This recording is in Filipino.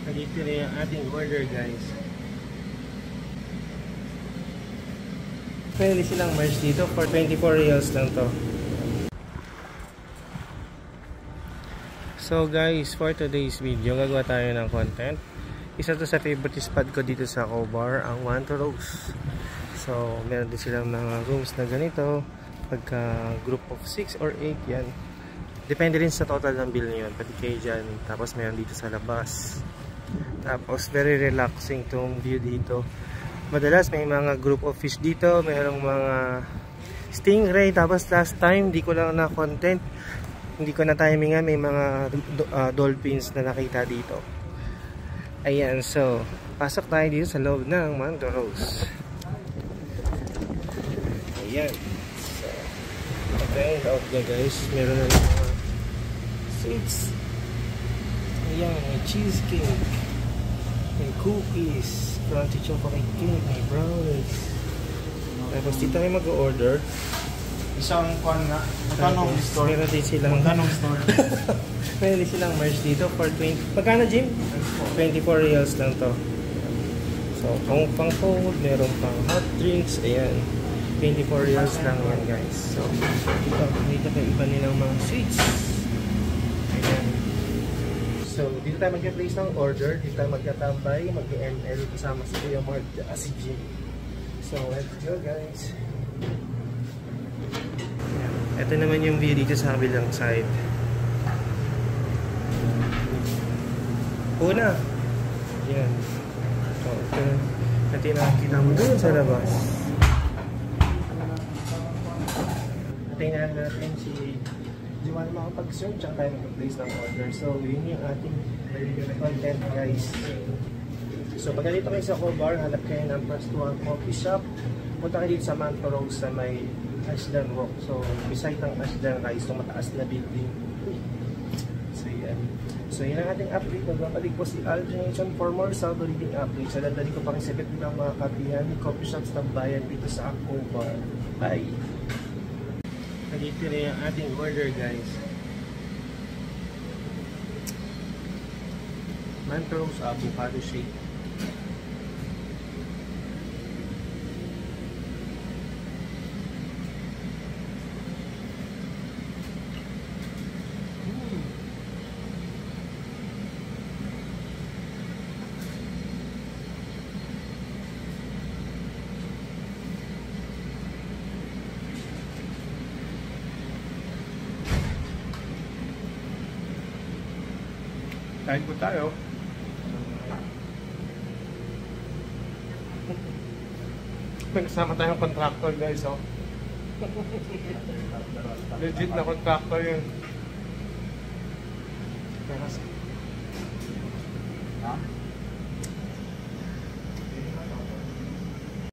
Nandito na yung ating order, guys. Pwede silang merch dito for 24 reals lang to. So guys, for today's video, gagawa tayo ng content. Isa to sa favorite spot ko dito sa Cobar, ang Montrose. So, meron din silang mga rooms na ganito. Pagka group of 6 or 8 yan. Depende rin sa total ng bill nyo. Pati kayo dyan. Tapos meron dito sa labas. Tapos very relaxing tong view dito. Madalas may mga group of fish dito. Mayroong mga stingray. Tapos last time, di ko lang na content. Hindi ko na timingan. May mga dolphins na nakita dito. Ayan, so pasok tayo dito sa loob ng Montrose. Ayan. So, okay, loob niya guys. Meron na mga sweets. Ayan, may cheesecake. May cookies. Crunchy chocolate cake. May brownies. Tapos dito tayo mag-order. Isang kwan nga. Magkanong store? Meron din silang store? meron din silang merch dito for 20. Magkano, Jim? 24 reals lang to. So, kung pang food, meron pang hot drinks. Ayan. 24 reals lang yan, guys. So, dito kayo iba nilang mga sweets. Ayan. So, dito tayo mag-place ng order. Dito tayo magkatambay, mag-ML kasama si Kuya Mark at si Jim. So, let's go, guys. Ito naman yung view dito sa kabilang side. Una. Yan. So, ito yung nakikita mo doon sa labas. Tingnan natin si Juan makapag-search at tayo mag-place ng order. So, yun yung ating content, guys. So, pag dito kayo sa Cobar, hanap kayo ng Pastuan Coffee Shop. Punta kayo dito sa Montrose sa may Ashland Walk. So, beside ng Ashland Rise, so mataas na building. So, yan. So, yun ang ating update. Nagbabalik po si Algination for more South-Reading updates. So, dadali ko pang isipit ng mga kapihan ni coffee shops ng bayan dito sa Cobar. Bye! Nandito na yung ating order, guys. Montrose avocado shake. Kain po tayo. May kasama tayong contractor, guys, oh. Legit na contractor yun. Ha?